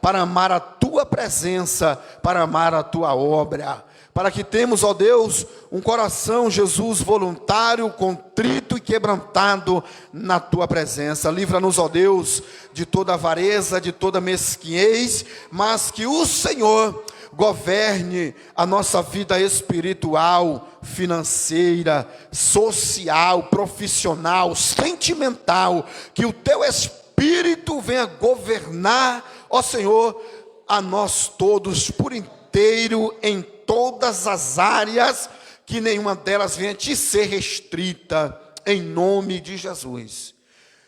para amar a tua presença, para amar a tua obra, para que temos, ó Deus, um coração, Jesus, voluntário, contrito e quebrantado na tua presença. Livra-nos, ó Deus, de toda avareza, de toda mesquinhez, mas que o Senhor governe a nossa vida espiritual, financeira, social, profissional, sentimental, que o teu Espírito venha governar, ó Senhor, a nós todos por inteiro, em todas as áreas, que nenhuma delas venha te ser restrita, em nome de Jesus.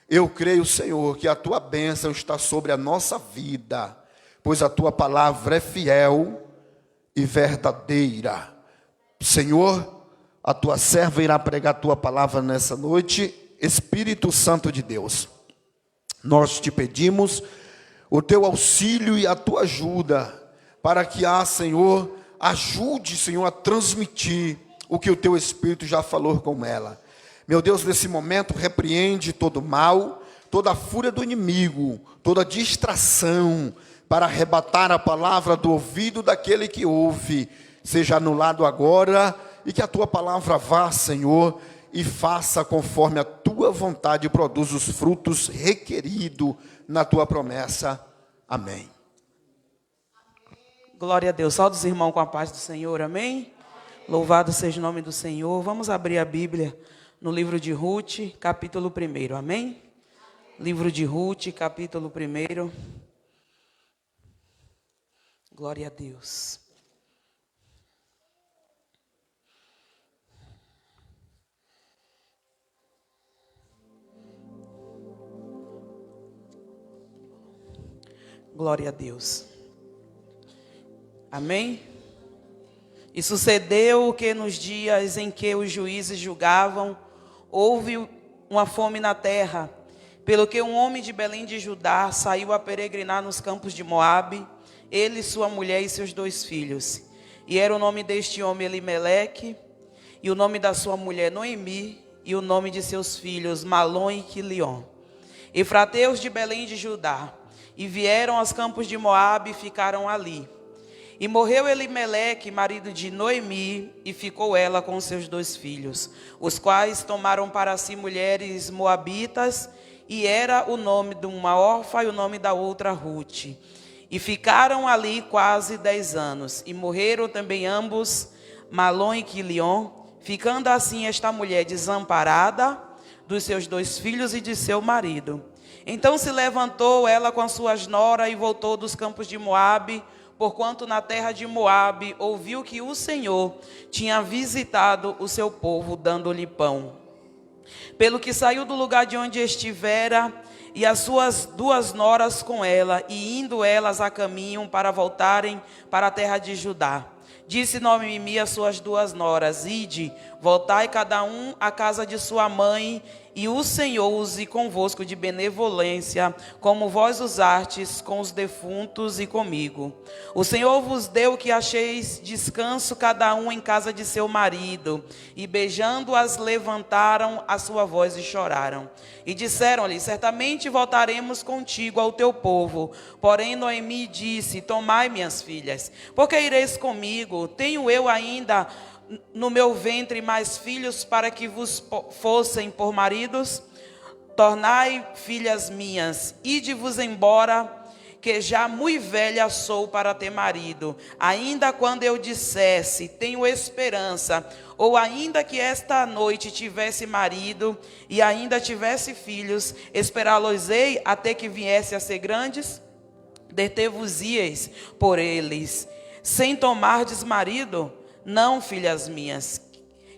Eu creio, Senhor, que a tua bênção está sobre a nossa vida, pois a tua palavra é fiel e verdadeira. Senhor, a tua serva irá pregar a tua palavra nessa noite. Espírito Santo de Deus, nós te pedimos o teu auxílio e a tua ajuda, para que, Senhor, ajude, Senhor, a transmitir o que o teu Espírito já falou com ela. Meu Deus, nesse momento, repreende todo mal, toda a fúria do inimigo, toda distração, para arrebatar a palavra do ouvido daquele que ouve, seja anulado agora, e que a tua palavra vá, Senhor, e faça conforme a tua vontade, e produza os frutos requeridos na tua promessa. Amém. Glória a Deus. Saúde os irmãos com a paz do Senhor, amém? Louvado seja o nome do Senhor. Vamos abrir a Bíblia no livro de Ruth, capítulo 1, amém? Livro de Ruth, capítulo 1. Glória a Deus. Glória a Deus. Amém? E sucedeu que nos dias em que os juízes julgavam, houve uma fome na terra, pelo que um homem de Belém de Judá saiu a peregrinar nos campos de Moabe, ele, sua mulher e seus 2 filhos. E era o nome deste homem Elimeleque, e o nome da sua mulher Noemi, e o nome de seus filhos Malom e Quilion. Efrateus de Belém de Judá, e vieram aos campos de Moabe e ficaram ali. E morreu Elimeleque, marido de Noemi, e ficou ela com seus 2 filhos, os quais tomaram para si mulheres moabitas, e era o nome de uma órfã e o nome da outra Ruth. E ficaram ali quase 10 anos, e morreram também ambos, Malom e Quilion, ficando assim esta mulher desamparada dos seus 2 filhos e de seu marido. Então se levantou ela com as suas noras e voltou dos campos de Moabe, porquanto na terra de Moabe ouviu que o Senhor tinha visitado o seu povo, dando-lhe pão. Pelo que saiu do lugar de onde estivera, e as suas 2 noras com ela, e indo elas a caminho para voltarem para a terra de Judá. Disse Noemi às suas 2 noras: Ide, voltai cada um à casa de sua mãe, e o Senhor use convosco de benevolência, como vós usastes com os defuntos e comigo. O Senhor vos deu que acheis descanso cada um em casa de seu marido. E beijando-as, levantaram a sua voz e choraram. E disseram-lhe: certamente voltaremos contigo ao teu povo. Porém Noemi disse: tomai, minhas filhas, porque ireis comigo? Tenho eu ainda no meu ventre mais filhos para que vos fossem por maridos? Tornai, filhas minhas, ide-vos embora, que já muito velha sou para ter marido. Ainda quando eu dissesse, tenho esperança, ou ainda que esta noite tivesse marido, e ainda tivesse filhos, esperá-los-ei até que viesse a ser grandes? Detevos-ieis por eles, sem tomardes marido? Não, filhas minhas,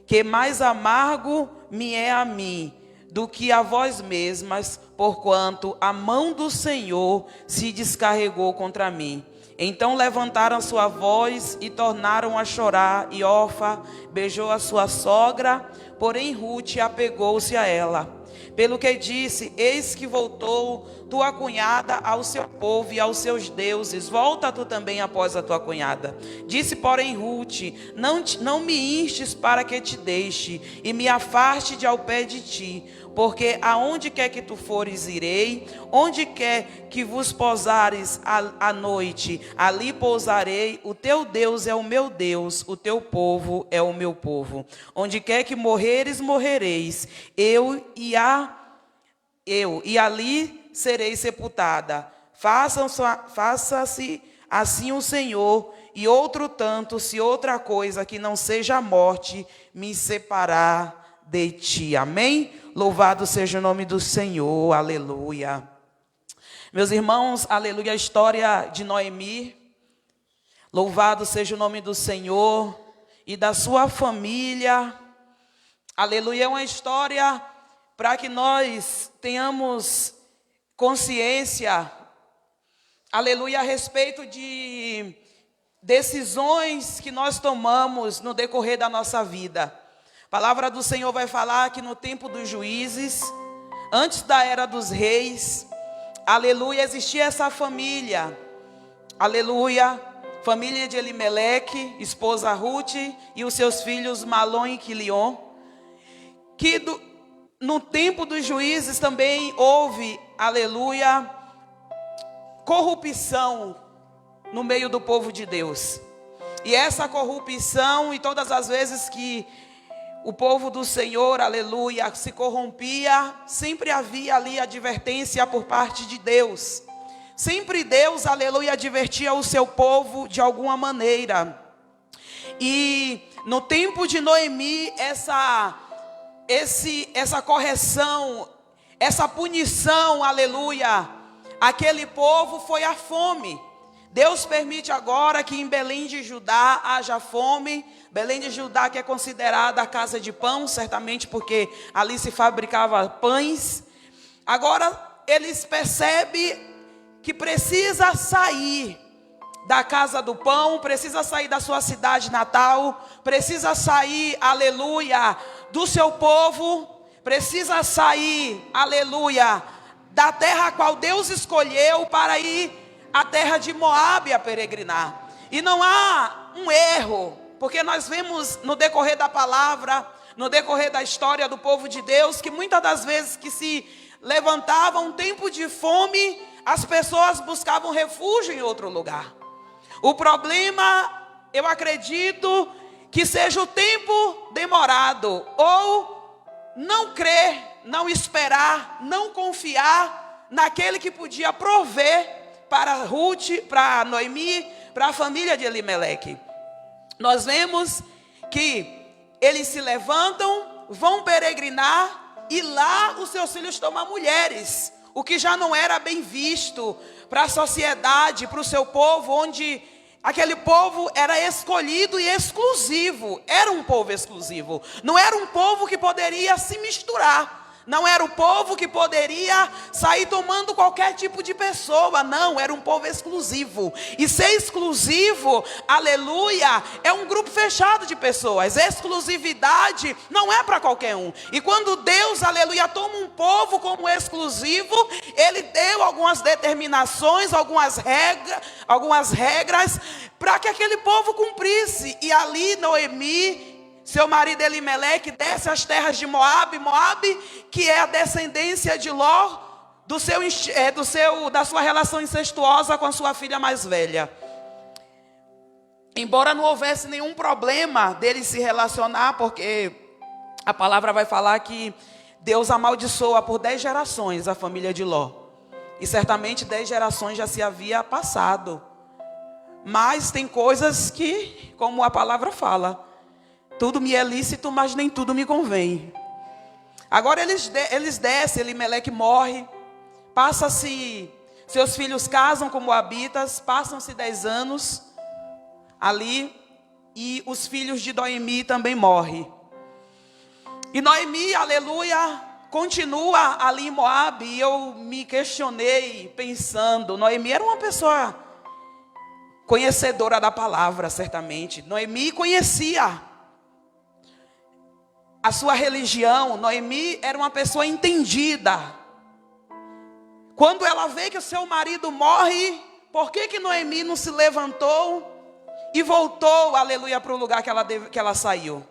que mais amargo me é a mim do que a vós mesmas, porquanto a mão do Senhor se descarregou contra mim. Então levantaram sua voz e tornaram a chorar, e Orfa beijou a sua sogra, porém Ruth apegou-se a ela. Pelo que disse: eis que voltou tua cunhada ao seu povo e aos seus deuses. Volta tu também após a tua cunhada. Disse, porém, Ruth: não me instes para que te deixe e me afaste de ao pé de ti, porque aonde quer que tu fores irei, onde quer que vos pousares à noite, ali pousarei. O teu Deus é o meu Deus, o teu povo é o meu povo. Onde quer que morreres, morrereis, eu e ali serei sepultada. Faça-se assim o Senhor, e outro tanto, se outra coisa que não seja a morte me separar de ti. Amém? Louvado seja o nome do Senhor, aleluia. Meus irmãos, aleluia, a história de Noemi. Louvado seja o nome do Senhor e da sua família. Aleluia, é uma história para que nós tenhamos consciência, aleluia, a respeito de decisões que nós tomamos no decorrer da nossa vida. A palavra do Senhor vai falar que no tempo dos juízes, antes da era dos reis, aleluia, existia essa família, aleluia, família de Elimeleque, esposa Ruth e os seus filhos Malom e Quilion, que no tempo dos juízes também houve, aleluia, corrupção no meio do povo de Deus. E essa corrupção, e todas as vezes que o povo do Senhor, aleluia, se corrompia, sempre havia ali advertência por parte de Deus. Sempre Deus, aleluia, advertia o seu povo de alguma maneira. E no tempo de Noemi, essa correção, essa punição, aleluia, aquele povo foi a fome. Deus permite agora que em Belém de Judá haja fome. Belém de Judá, que é considerada a casa de pão, certamente porque ali se fabricava pães. Agora eles percebem que precisa sair da casa do pão, precisa sair da sua cidade natal, precisa sair, aleluia, do seu povo, precisa sair, aleluia, da terra a qual Deus escolheu para ir à terra de Moabe a peregrinar. E não há um erro, porque nós vemos no decorrer da palavra, no decorrer da história do povo de Deus, que muitas das vezes que se levantava um tempo de fome, as pessoas buscavam refúgio em outro lugar. O problema, eu acredito, que seja o tempo demorado, ou não crer, não esperar, não confiar naquele que podia prover para Ruth, para Noemi, para a família de Elimeleque. Nós vemos que eles se levantam, vão peregrinar, e lá os seus filhos tomam mulheres, o que já não era bem visto para a sociedade, para o seu povo, onde aquele povo era escolhido e exclusivo. Era um povo exclusivo. Não era um povo que poderia se misturar. Não era um povo que poderia sair tomando qualquer tipo de pessoa. Não, era um povo exclusivo. E ser exclusivo, aleluia, é um grupo fechado de pessoas. Exclusividade não é para qualquer um. E quando Deus, aleluia, toma um povo como exclusivo, Ele deu algumas determinações, algumas regras para que aquele povo cumprisse. E ali Noemi, seu marido Elimeleque, desce às terras de Moabe, que é a descendência de Ló, da sua relação incestuosa com a sua filha mais velha. Embora não houvesse nenhum problema deles se relacionar, porque a palavra vai falar que Deus amaldiçoa por 10 gerações a família de Ló. E certamente 10 gerações já se havia passado. Mas tem coisas que, como a palavra fala, tudo me é lícito, mas nem tudo me convém. Agora eles descem, Elimeleque morre, seus filhos casam com moabitas, passam-se 10 anos ali, e os filhos de Noemi também morrem. E Noemi, aleluia, continua ali em Moabe, e eu me questionei pensando, Noemi era uma pessoa conhecedora da palavra, certamente. Noemi conhecia a sua religião. Noemi era uma pessoa entendida, Quando ela vê que o seu marido morre, por que Noemi não se levantou e voltou, aleluia, para o lugar que ela saiu?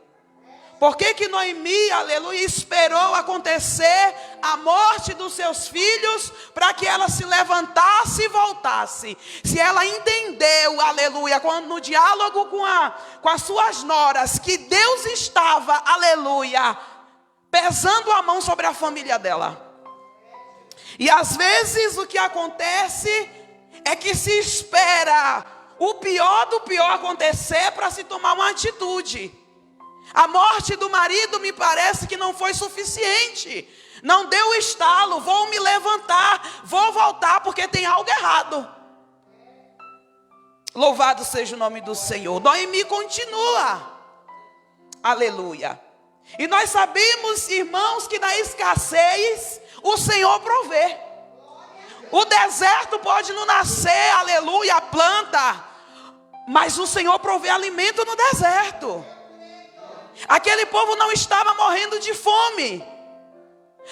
Por que Noemi, aleluia, esperou acontecer a morte dos seus filhos para que ela se levantasse e voltasse? Se ela entendeu, aleluia, no diálogo com as suas noras, que Deus estava, aleluia, pesando a mão sobre a família dela. E às vezes o que acontece é que se espera o pior do pior acontecer para se tomar uma atitude. A morte do marido me parece que não foi suficiente. Não deu o estalo, vou me levantar, vou voltar porque tem algo errado. Louvado seja o nome do Senhor. Noemi continua. Aleluia. E nós sabemos, irmãos, que na escassez o Senhor provê. O deserto pode não nascer, aleluia, a planta, mas o Senhor provê alimento no deserto. Aquele povo não estava morrendo de fome.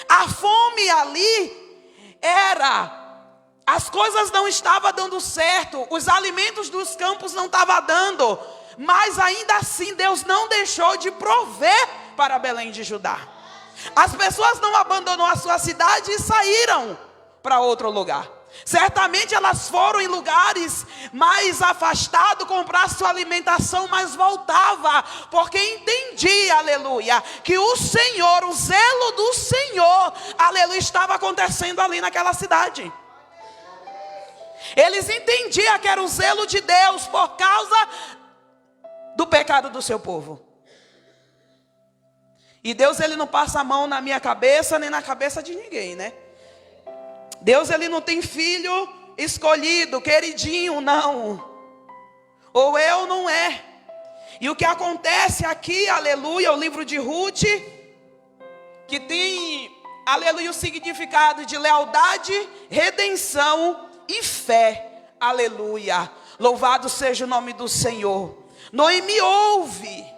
A fome ali era, as coisas não estavam dando certo, os alimentos dos campos não estavam dando, mas ainda assim Deus não deixou de prover para Belém de Judá. As pessoas não abandonaram a sua cidade e saíram para outro lugar. Certamente elas foram em lugares mais afastados comprar sua alimentação, mas voltava, porque entendia, aleluia, que o Senhor, o zelo do Senhor, aleluia, estava acontecendo ali naquela cidade. Eles entendiam que era o zelo de Deus por causa do pecado do seu povo. E Deus, ele não passa a mão na minha cabeça, nem na cabeça de ninguém, né? Deus, ele não tem filho escolhido, queridinho, não. Ou eu não é. E o que acontece aqui, aleluia, o livro de Ruth, que tem, aleluia, o significado de lealdade, redenção e fé. Aleluia. Louvado seja o nome do Senhor. Noemi ouve.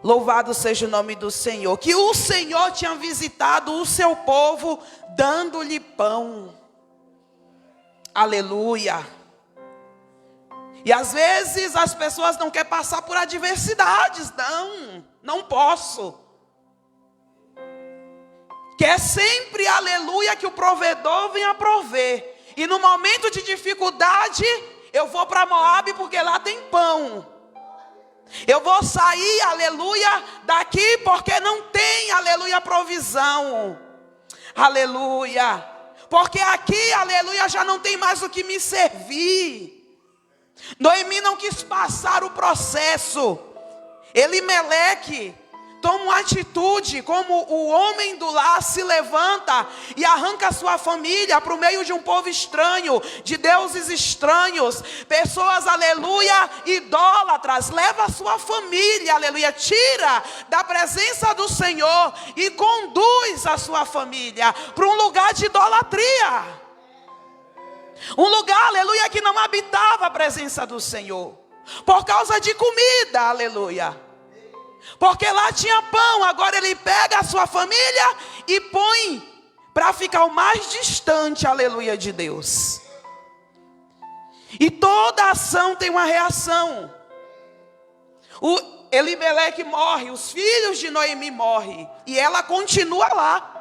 Louvado seja o nome do Senhor, que o Senhor tinha visitado o seu povo, dando-lhe pão. Aleluia. E às vezes as pessoas não querem passar por adversidades. Não posso. Quer sempre, aleluia, que o provedor venha prover. E no momento de dificuldade, eu vou para Moabe porque lá tem pão. Eu vou sair, aleluia, daqui porque não tem, aleluia, provisão. Aleluia. Porque aqui, aleluia, já não tem mais o que me servir. Noemi não quis passar o processo. Elimeleque toma uma atitude, como o homem do lar se levanta e arranca a sua família para o meio de um povo estranho, de deuses estranhos, pessoas, aleluia, idólatras, leva a sua família, aleluia, tira da presença do Senhor e conduz a sua família para um lugar de idolatria. Um lugar, aleluia, que não habitava a presença do Senhor, por causa de comida, aleluia. Porque lá tinha pão, agora ele pega a sua família e põe para ficar o mais distante, aleluia, de Deus. E toda ação tem uma reação. O Elimeleque morre, os filhos de Noemi morrem, e ela continua lá.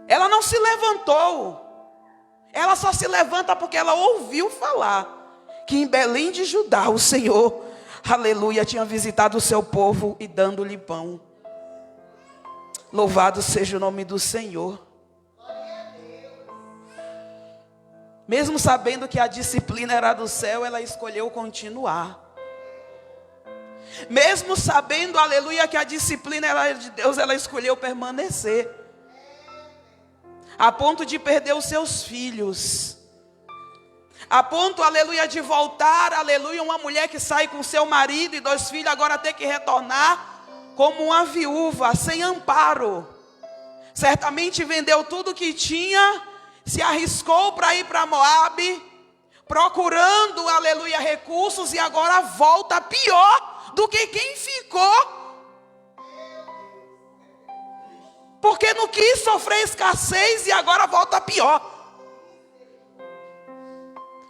Ela não se levantou, ela só se levanta porque ela ouviu falar que em Belém de Judá o Senhor, aleluia, tinha visitado o seu povo e dando-lhe pão. Louvado seja o nome do Senhor. Mesmo sabendo que a disciplina era do céu, ela escolheu continuar. Mesmo sabendo, aleluia, que a disciplina era de Deus, ela escolheu permanecer. A ponto de perder os seus filhos. A ponto, aleluia, de voltar, aleluia, uma mulher que sai com seu marido e 2 filhos, agora ter que retornar como uma viúva, sem amparo. Certamente vendeu tudo que tinha, se arriscou para ir para Moabe, procurando, aleluia, recursos, e agora volta pior do que quem ficou. Porque não quis sofrer escassez e agora volta pior.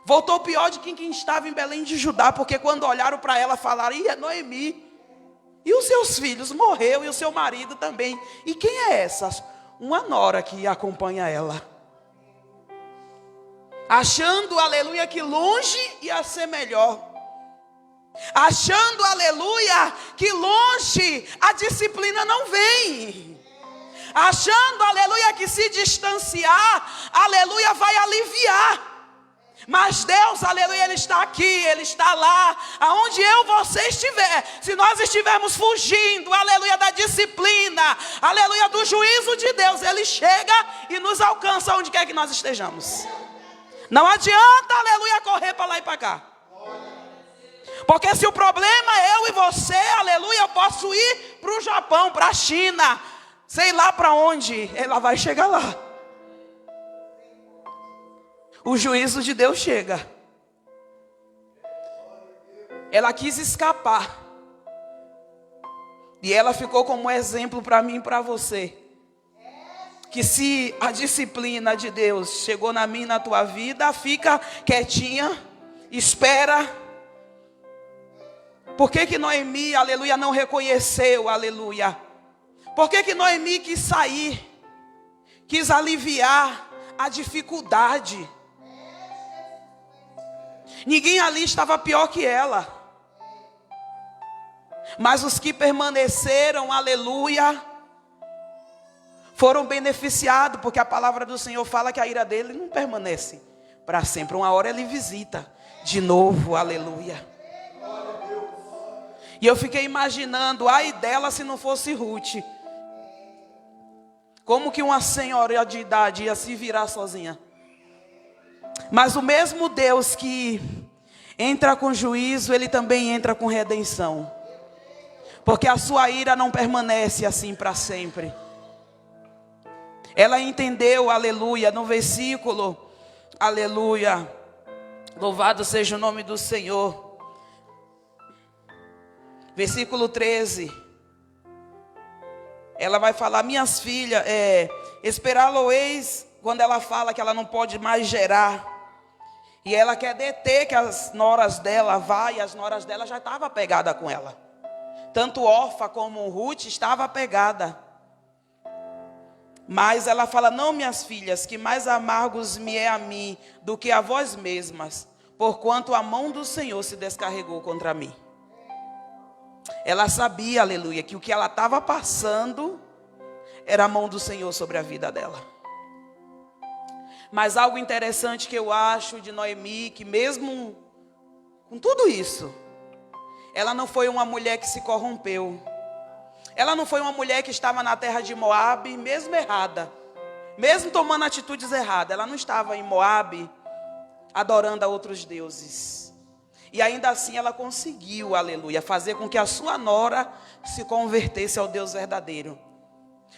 Voltou pior de quem estava em Belém de Judá, porque quando olharam para ela, falaram: "Ih, é Noemi. E os seus filhos morreu, e o seu marido também. E quem é essa?" Uma nora que acompanha ela. Achando, aleluia, que longe ia ser melhor. Achando, aleluia, que longe a disciplina não vem. Achando, aleluia, que se distanciar, aleluia, vai aliviar. Mas Deus, aleluia, Ele está aqui, Ele está lá, aonde eu, você estiver. Se nós estivermos fugindo, aleluia, da disciplina, aleluia, do juízo de Deus, Ele chega e nos alcança onde quer que nós estejamos. Não adianta, aleluia, correr para lá e para cá. Porque se o problema é eu e você, aleluia, eu posso ir para o Japão, para a China, sei lá para onde, ela vai chegar lá. O juízo de Deus chega. Ela quis escapar. E ela ficou como exemplo para mim e para você. Que se a disciplina de Deus chegou na minha e na tua vida, fica quietinha, espera. Por que Noemi, aleluia, não reconheceu, aleluia? Por que Noemi quis sair? Quis aliviar a dificuldade. Ninguém ali estava pior que ela. Mas os que permaneceram, aleluia, foram beneficiados, porque a palavra do Senhor fala que a ira dele não permanece para sempre. Uma hora ele visita de novo, aleluia. E eu fiquei imaginando, ai dela se não fosse Ruth. Como que uma senhora de idade ia se virar sozinha? Mas o mesmo Deus que entra com juízo, Ele também entra com redenção. Porque a sua ira não permanece assim para sempre. Ela entendeu, aleluia, no versículo, aleluia, louvado seja o nome do Senhor. Versículo 13. Ela vai falar: minhas filhas, esperá-lo-eis, quando ela fala que ela não pode mais gerar. E ela quer deter que as noras dela vá, e as noras dela já estavam apegadas com ela. Tanto Orfa como Ruth estava apegada. Mas ela fala: não, minhas filhas, que mais amargos me é a mim do que a vós mesmas, porquanto a mão do Senhor se descarregou contra mim. Ela sabia, aleluia, que o que ela estava passando era a mão do Senhor sobre a vida dela. Mas algo interessante que eu acho de Noemi, que mesmo com tudo isso, ela não foi uma mulher que se corrompeu. Ela não foi uma mulher que estava na terra de Moabe, mesmo errada, mesmo tomando atitudes erradas. Ela não estava em Moabe adorando a outros deuses. E ainda assim ela conseguiu, aleluia, fazer com que a sua nora se convertesse ao Deus verdadeiro.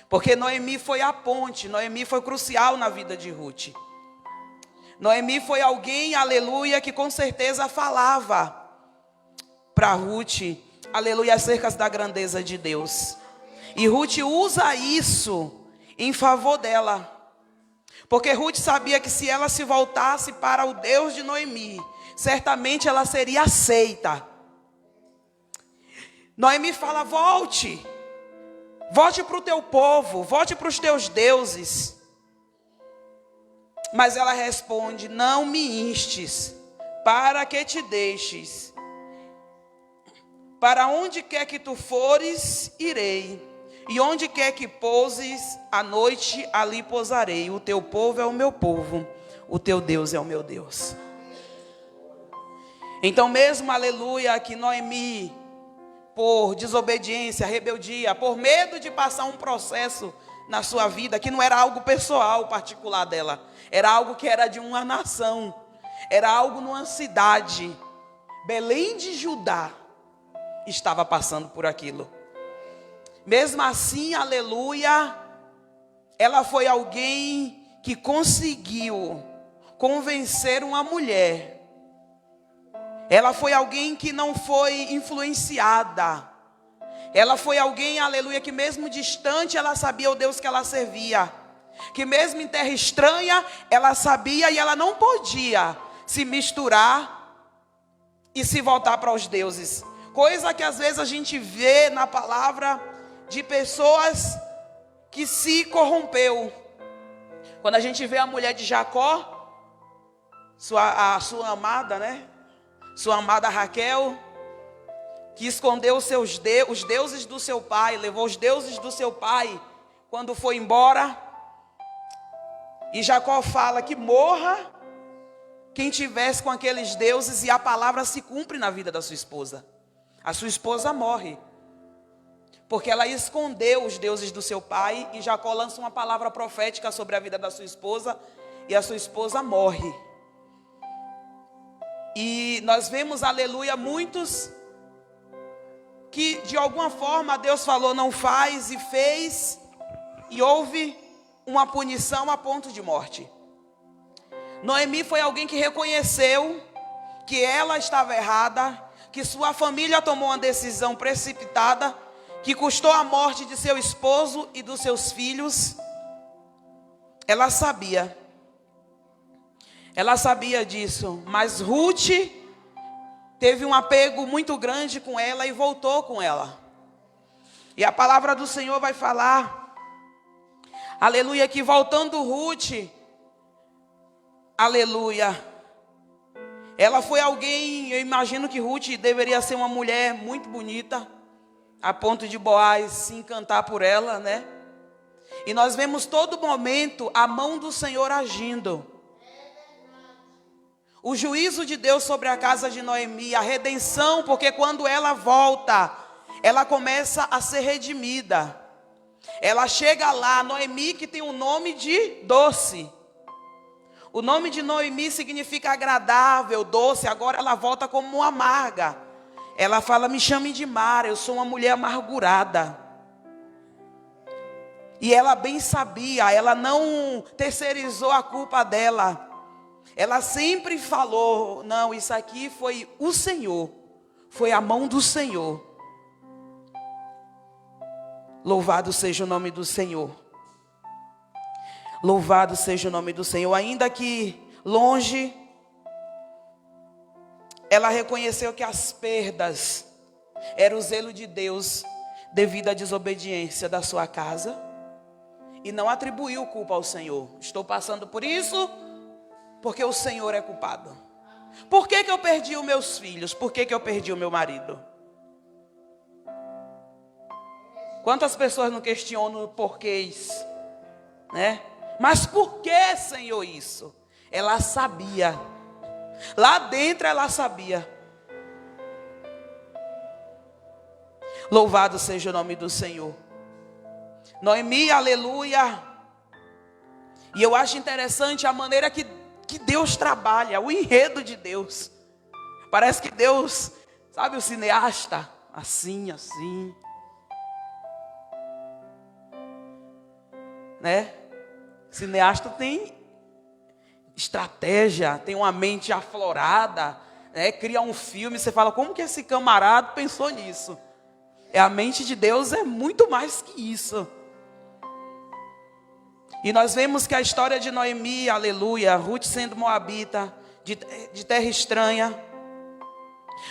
Porque Noemi foi a ponte, Noemi foi crucial na vida de Ruth. Noemi foi alguém, aleluia, que com certeza falava para Ruth, aleluia, acerca da grandeza de Deus. E Ruth usa isso em favor dela. Porque Ruth sabia que se ela se voltasse para o Deus de Noemi, certamente ela seria aceita. Noemi fala: volte para o teu povo, volte para os teus deuses. Mas ela responde: não me instes, para que te deixes. Para onde quer que tu fores, irei. E onde quer que pouses, à noite ali pousarei. O teu povo é o meu povo, o teu Deus é o meu Deus. Então mesmo, aleluia, que Noemi, por desobediência, rebeldia, por medo de passar um processo na sua vida, que não era algo pessoal, particular dela, era algo que era de uma nação, era algo numa cidade, Belém de Judá, estava passando por aquilo. Mesmo assim, aleluia, ela foi alguém que conseguiu convencer uma mulher. Ela foi alguém que não foi influenciada, Ela foi alguém, aleluia, que mesmo distante ela sabia o Deus que ela servia. Que mesmo em terra estranha ela sabia e ela não podia se misturar e se voltar para os deuses. Coisa que às vezes a gente vê na palavra de pessoas que se corrompeu. Quando a gente vê a mulher de Jacó, a sua amada, né? Sua amada Raquel, que escondeu os deuses do seu pai, levou os deuses do seu pai quando foi embora. E Jacó fala que morra quem tivesse com aqueles deuses, e a palavra se cumpre na vida da sua esposa. A sua esposa morre, porque ela escondeu os deuses do seu pai, e Jacó lança uma palavra profética sobre a vida da sua esposa, e a sua esposa morre. E nós vemos, aleluia, muitos que de alguma forma Deus falou não faz e fez, e houve uma punição a ponto de morte. Noemi foi alguém que reconheceu que ela estava errada, que sua família tomou uma decisão precipitada, que custou a morte de seu esposo e dos seus filhos. Ela sabia disso, mas Ruth teve um apego muito grande com ela e voltou com ela. E a palavra do Senhor vai falar, aleluia, que voltando Ruth, aleluia, ela foi alguém, eu imagino que Ruth deveria ser uma mulher muito bonita, a ponto de Boaz se encantar por ela, né? E nós vemos todo momento a mão do Senhor agindo. O juízo de Deus sobre a casa de Noemi, a redenção, porque quando ela volta, ela começa a ser redimida. Ela chega lá, Noemi, que tem o nome de doce. O nome de Noemi significa agradável, doce. Agora ela volta como amarga. Ela fala, me chame de Mara, eu sou uma mulher amargurada. E ela bem sabia, ela não terceirizou a culpa dela. Ela sempre falou, não, isso aqui foi o Senhor, foi a mão do Senhor. Louvado seja o nome do Senhor. Louvado seja o nome do Senhor. Ainda que longe, ela reconheceu que as perdas eram o zelo de Deus devido à desobediência da sua casa. E não atribuiu culpa ao Senhor. Estou passando por isso porque o Senhor é culpado. Por que eu perdi os meus filhos? Por que eu perdi o meu marido? Quantas pessoas não questionam porquês, né? Mas por que, Senhor, isso? Ela sabia. Lá dentro ela sabia. Louvado seja o nome do Senhor. Noemi, aleluia. E eu acho interessante a maneira que Deus trabalha, o enredo de Deus. Parece que Deus, sabe o cineasta? Assim, assim. Né? O cineasta tem estratégia, tem uma mente aflorada, né? Cria um filme, você fala, como que esse camarada pensou nisso? A mente de Deus é muito mais que isso. E nós vemos que a história de Noemi, aleluia, Ruth sendo moabita, de terra estranha,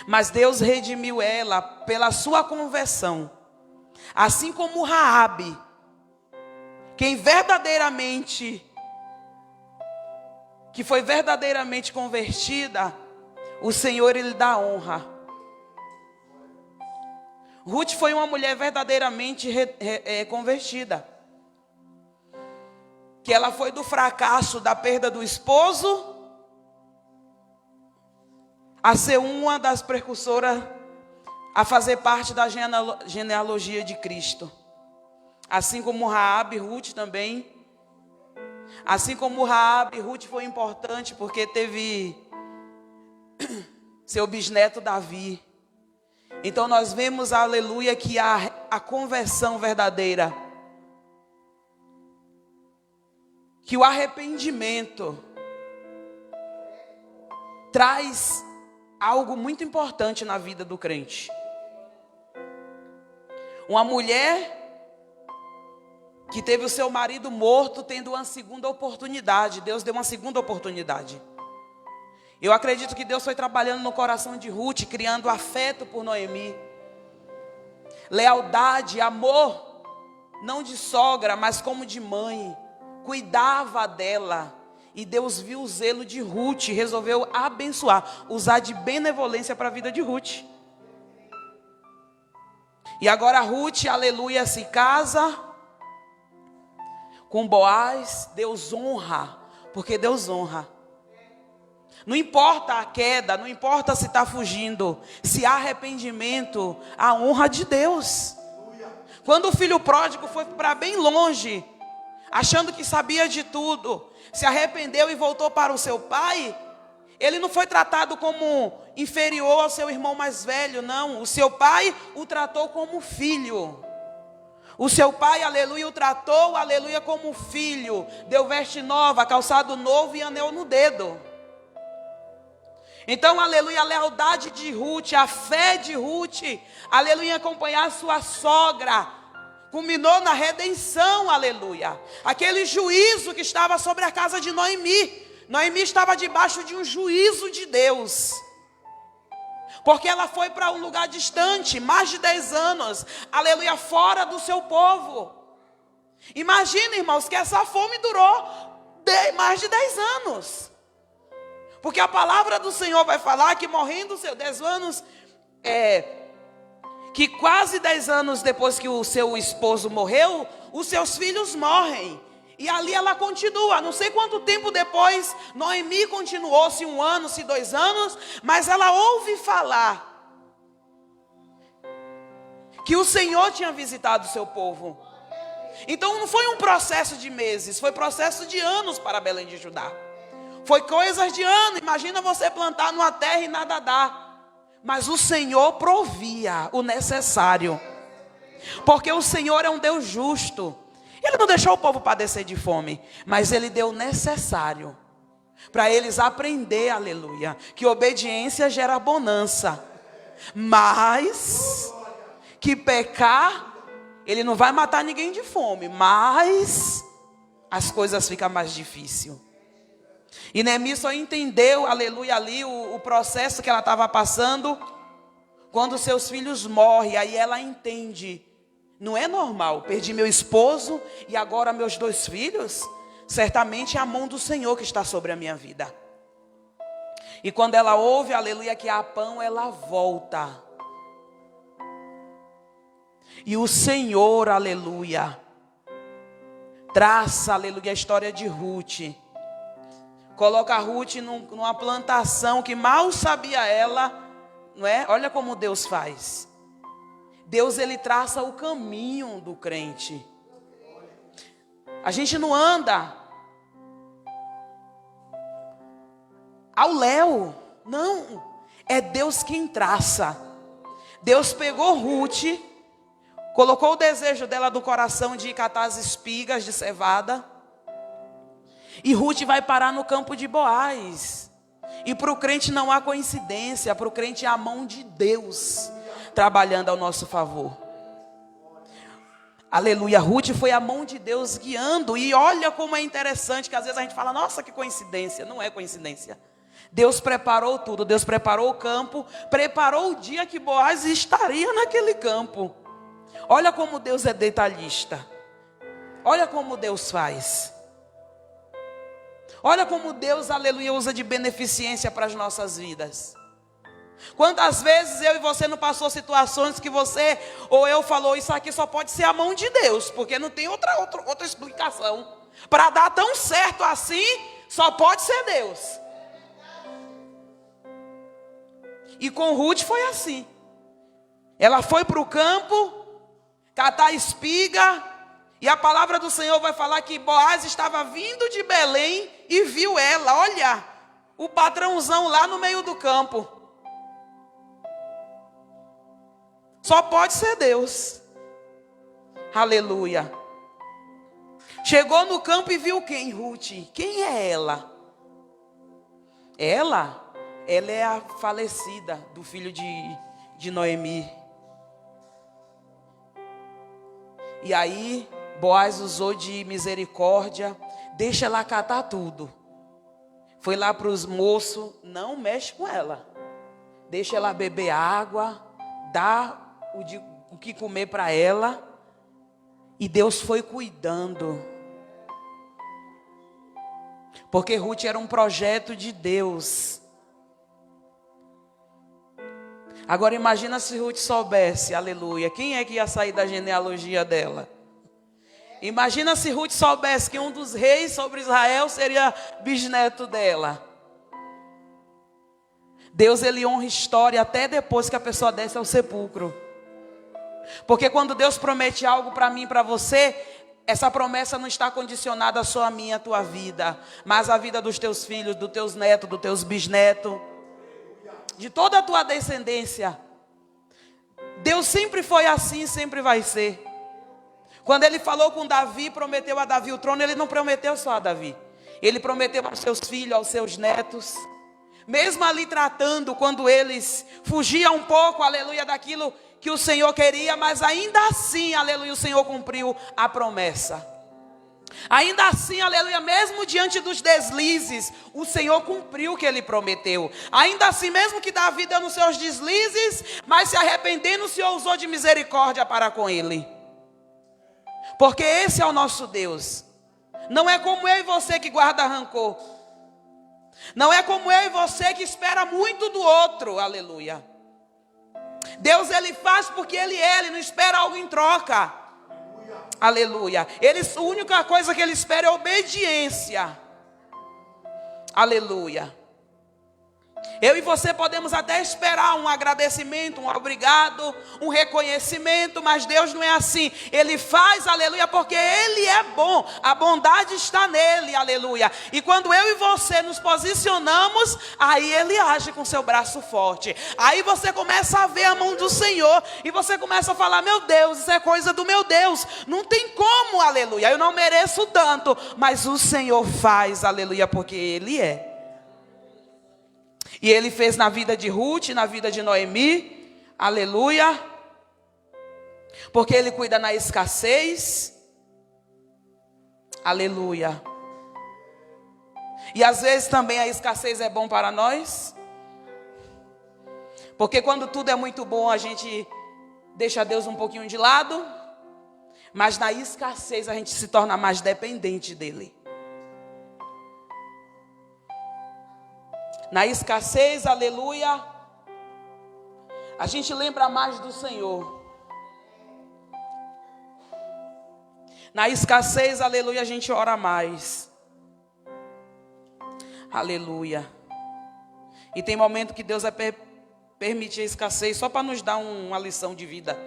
mas Deus redimiu ela pela sua conversão. Assim como Raabe, quem verdadeiramente, que foi verdadeiramente convertida, o Senhor ele dá honra. Ruth foi uma mulher verdadeiramente convertida. Que ela foi do fracasso, da perda do esposo, a ser uma das precursoras, a fazer parte da genealogia de Cristo. Assim como Raabe, Ruth também. Assim como Raabe, Ruth foi importante porque teve seu bisneto Davi. Então nós vemos, aleluia, que a conversão verdadeira, que o arrependimento traz algo muito importante na vida do crente. Uma mulher que teve o seu marido morto, tendo uma segunda oportunidade. Deus deu uma segunda oportunidade. Eu acredito que Deus foi trabalhando no coração de Ruth, criando afeto por Noemi. Lealdade, amor, não de sogra, mas como de mãe. Cuidava dela. E Deus viu o zelo de Ruth, resolveu abençoar, usar de benevolência para a vida de Ruth. E agora Ruth, aleluia, se casa com Boaz. Deus honra, porque Deus honra. Não importa a queda, não importa se está fugindo, se há arrependimento, a honra de Deus. Quando o filho pródigo foi para bem longe, achando que sabia de tudo, se arrependeu e voltou para o seu pai, ele não foi tratado como inferior ao seu irmão mais velho, não. O seu pai o tratou como filho. O seu pai, aleluia, o tratou, aleluia, como filho. Deu veste nova, calçado novo e anel no dedo. Então, aleluia, a lealdade de Ruth, a fé de Ruth, aleluia, acompanhar sua sogra, culminou na redenção, aleluia. Aquele juízo que estava sobre a casa de Noemi. Noemi estava debaixo de um juízo de Deus. Porque ela foi para um lugar distante, mais de 10 anos, aleluia, fora do seu povo. Imagina, irmãos, que essa fome durou mais de 10 anos. Porque a palavra do Senhor vai falar que morrendo os seus 10 anos, que quase 10 anos depois que o seu esposo morreu, os seus filhos morrem. E ali ela continua, não sei quanto tempo depois, Noemi continuou, se 1 ano, se 2 anos, mas ela ouve falar que o Senhor tinha visitado o seu povo. Então não foi um processo de meses, foi processo de anos para Belém de Judá. Foi coisas de anos. Imagina você plantar numa terra e nada dá. Mas o Senhor provia o necessário. Porque o Senhor é um Deus justo. Ele não deixou o povo padecer de fome, mas Ele deu o necessário para eles aprender, aleluia, que obediência gera bonança. Mas que pecar, Ele não vai matar ninguém de fome, mas as coisas ficam mais difíceis. E Noemi só entendeu, aleluia, ali o processo que ela estava passando quando seus filhos morrem. Aí ela entende, não é normal, perdi meu esposo e agora meus 2 filhos. Certamente é a mão do Senhor que está sobre a minha vida. E quando ela ouve, aleluia, que há pão, ela volta. E o Senhor, aleluia, traça, aleluia, a história de Ruth. Coloca a Ruth numa plantação que mal sabia ela, não é? Olha como Deus faz. Deus, Ele traça o caminho do crente. A gente não anda ao léu, não. É Deus quem traça. Deus pegou Ruth, colocou o desejo dela no coração de ir catar as espigas de cevada. E Ruth vai parar no campo de Boaz. E para o crente não há coincidência, para o crente é a mão de Deus trabalhando ao nosso favor. Aleluia, Ruth foi a mão de Deus guiando. E olha como é interessante, que às vezes a gente fala, nossa, que coincidência. Não é coincidência. Deus preparou tudo, Deus preparou o campo, preparou o dia que Boaz estaria naquele campo. Olha como Deus é detalhista. Olha como Deus faz. Olha como Deus, aleluia, usa de beneficência para as nossas vidas. Quantas vezes eu e você não passou situações que você ou eu falou, isso aqui só pode ser a mão de Deus, porque não tem outra explicação. Para dar tão certo assim, só pode ser Deus. E com Ruth foi assim. Ela foi para o campo, catar espiga, e a palavra do Senhor vai falar que Boaz estava vindo de Belém e viu ela. Olha, o patrãozão lá no meio do campo. Só pode ser Deus. Aleluia. Chegou no campo e viu quem? Ruth. Quem é ela? Ela é a falecida do filho de Noemi. E aí Boaz usou de misericórdia, deixa ela catar tudo. Foi lá para os moços, não mexe com ela. Deixa ela beber água, dá o que comer para ela. E Deus foi cuidando. Porque Ruth era um projeto de Deus. Agora imagina se Ruth soubesse, aleluia, quem é que ia sair da genealogia dela? Imagina se Ruth soubesse que um dos reis sobre Israel seria bisneto dela. Deus, ele honra história até depois que a pessoa desce ao sepulcro. Porque quando Deus promete algo para mim e para você, essa promessa não está condicionada só à minha, à tua vida, mas à vida dos teus filhos, dos teus netos, dos teus bisnetos, de toda a tua descendência. Deus sempre foi assim, sempre vai ser. Quando ele falou com Davi, prometeu a Davi o trono, ele não prometeu só a Davi. Ele prometeu aos seus filhos, aos seus netos. Mesmo ali tratando, quando eles fugiam um pouco, aleluia, daquilo que o Senhor queria, mas ainda assim, aleluia, o Senhor cumpriu a promessa. Ainda assim, aleluia, mesmo diante dos deslizes, o Senhor cumpriu o que ele prometeu. Ainda assim, mesmo que Davi deu nos seus deslizes, mas se arrependendo, o Senhor usou de misericórdia para com ele. Porque esse é o nosso Deus. Não é como eu e você que guarda rancor. Não é como eu e você que espera muito do outro, aleluia. Deus, ele faz porque ele não espera algo em troca. Aleluia. A única coisa que ele espera é obediência. Aleluia. Eu e você podemos até esperar um agradecimento, um obrigado, um reconhecimento, mas Deus não é assim. Ele faz, aleluia, porque Ele é bom. A bondade está nele, aleluia. E quando eu e você nos posicionamos, aí Ele age com seu braço forte. Aí você começa a ver a mão do Senhor e você começa a falar: meu Deus, isso é coisa do meu Deus. Não tem como, aleluia. Eu não mereço tanto, mas o Senhor faz, aleluia, porque Ele é. E ele fez na vida de Ruth, na vida de Noemi, aleluia, porque ele cuida na escassez, aleluia. E às vezes também a escassez é bom para nós, porque quando tudo é muito bom a gente deixa Deus um pouquinho de lado, mas na escassez a gente se torna mais dependente dele. Na escassez, aleluia, a gente lembra mais do Senhor. Na escassez, aleluia, a gente ora mais. Aleluia. E tem momento que Deus vai permitir a escassez só para nos dar uma lição de vida.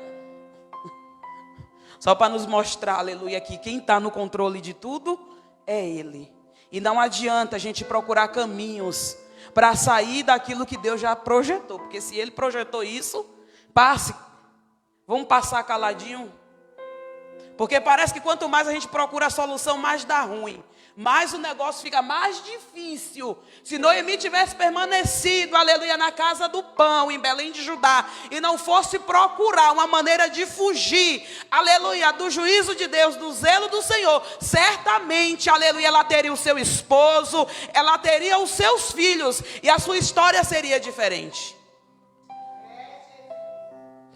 Só para nos mostrar, aleluia, que quem está no controle de tudo é Ele. E não adianta a gente procurar caminhos para sair daquilo que Deus já projetou. Porque se Ele projetou isso, vamos passar caladinho. Porque parece que quanto mais a gente procura a solução, mais dá ruim. Mais o negócio fica mais difícil. Se Noemi tivesse permanecido, aleluia, na casa do pão, em Belém de Judá, e não fosse procurar uma maneira de fugir, aleluia, do juízo de Deus, do zelo do Senhor, certamente, aleluia, ela teria o seu esposo, ela teria os seus filhos, e a sua história seria diferente.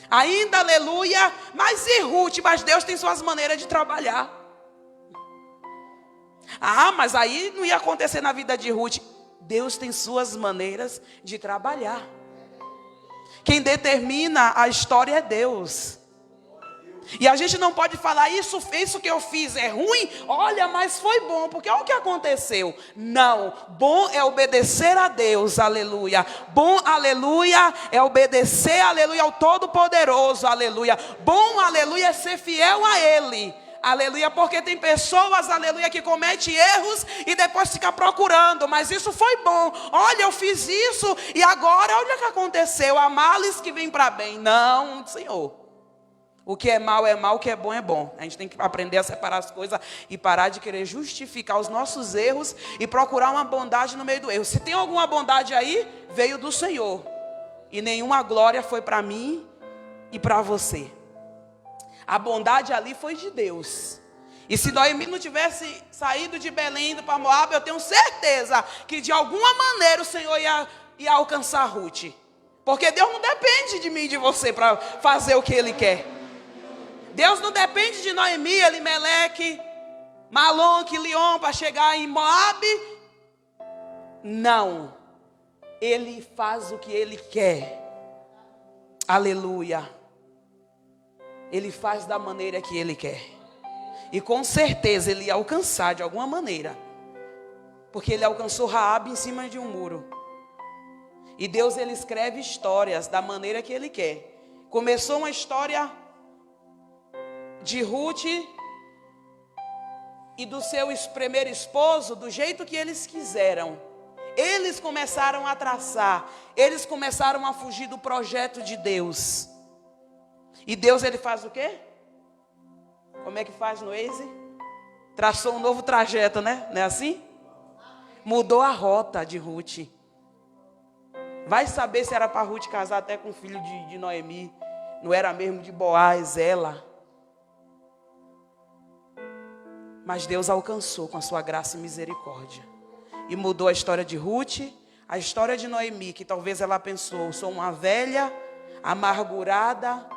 Ainda, aleluia, mas e Ruth? Mas Deus tem suas maneiras de trabalhar. Ah, mas aí não ia acontecer na vida de Ruth. Deus tem suas maneiras de trabalhar. Quem determina a história é Deus. E a gente não pode falar: isso que eu fiz é ruim. Olha, mas foi bom, porque olha o que aconteceu. Não, bom é obedecer a Deus, aleluia. Bom, aleluia, é obedecer, aleluia, ao Todo-Poderoso, aleluia. Bom, aleluia, é ser fiel a Ele. Aleluia, porque tem pessoas, aleluia, que cometem erros e depois fica procurando, mas isso foi bom, olha, eu fiz isso e agora olha o que aconteceu, há males que vêm para bem. Não, Senhor, o que é mal, o que é bom é bom. A gente tem que aprender a separar as coisas e parar de querer justificar os nossos erros e procurar uma bondade no meio do erro. Se tem alguma bondade aí, veio do Senhor, e nenhuma glória foi para mim e para você. A bondade ali foi de Deus. E se Noemi não tivesse saído de Belém indo para Moabe, eu tenho certeza que de alguma maneira o Senhor ia alcançar Ruth. Porque Deus não depende de mim e de você para fazer o que Ele quer. Deus não depende de Noemi, Elimeleque, Malom, Quilion para chegar em Moabe. Não. Ele faz o que Ele quer. Aleluia. Ele faz da maneira que Ele quer. E com certeza Ele ia alcançar de alguma maneira. Porque Ele alcançou Raabe em cima de um muro. E Deus, Ele escreve histórias da maneira que Ele quer. Começou uma história de Ruth e do seu primeiro esposo, do jeito que eles quiseram. Eles começaram a traçar. Eles começaram a fugir do projeto de Deus. E Deus, Ele faz o quê? Como é que faz no Waze? Traçou um novo trajeto, né? Não é assim? Mudou a rota de Ruth. Vai saber se era para Ruth casar até com o filho de Noemi. Não era mesmo de Boaz, ela. Mas Deus alcançou com a sua graça e misericórdia. E mudou a história de Ruth, a história de Noemi, que talvez ela pensou, sou uma velha, amargurada,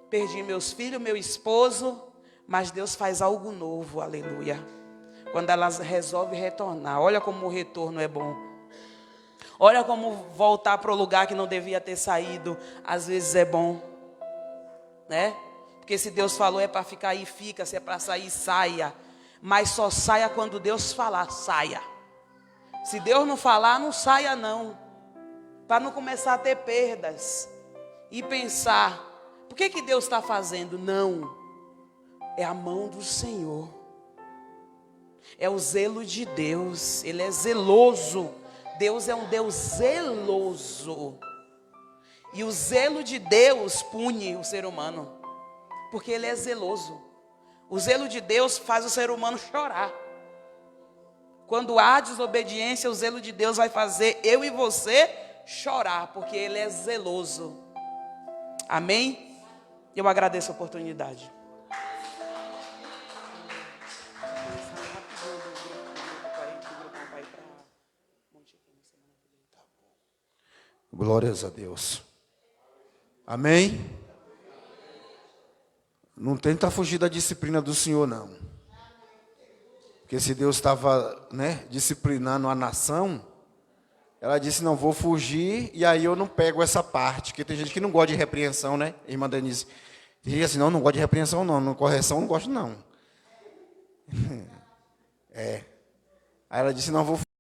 perdi meus filhos, meu esposo, mas Deus faz algo novo, aleluia. Quando ela resolve retornar, olha como o retorno é bom. Olha como voltar para o lugar que não devia ter saído, às vezes é bom, né? Porque se Deus falou é para ficar aí, fica, se é para sair, saia. Mas só saia quando Deus falar, saia. Se Deus não falar, não saia não. Para não começar a ter perdas. E pensar, por que Deus está fazendo? Não. É a mão do Senhor. É o zelo de Deus. Ele é zeloso. Deus é um Deus zeloso. E o zelo de Deus pune o ser humano. Porque Ele é zeloso. O zelo de Deus faz o ser humano chorar. Quando há desobediência, o zelo de Deus vai fazer eu e você chorar. Porque Ele é zeloso. Amém? Eu agradeço a oportunidade. Glórias a Deus. Amém? Não tenta fugir da disciplina do Senhor, não. Porque se Deus estava, disciplinando a nação, ela disse, não, vou fugir, e aí eu não pego essa parte. Porque tem gente que não gosta de repreensão, né, irmã Denise? Tem gente assim, não gosta de repreensão, não. Correção, não gosto, não. Aí ela disse, não, vou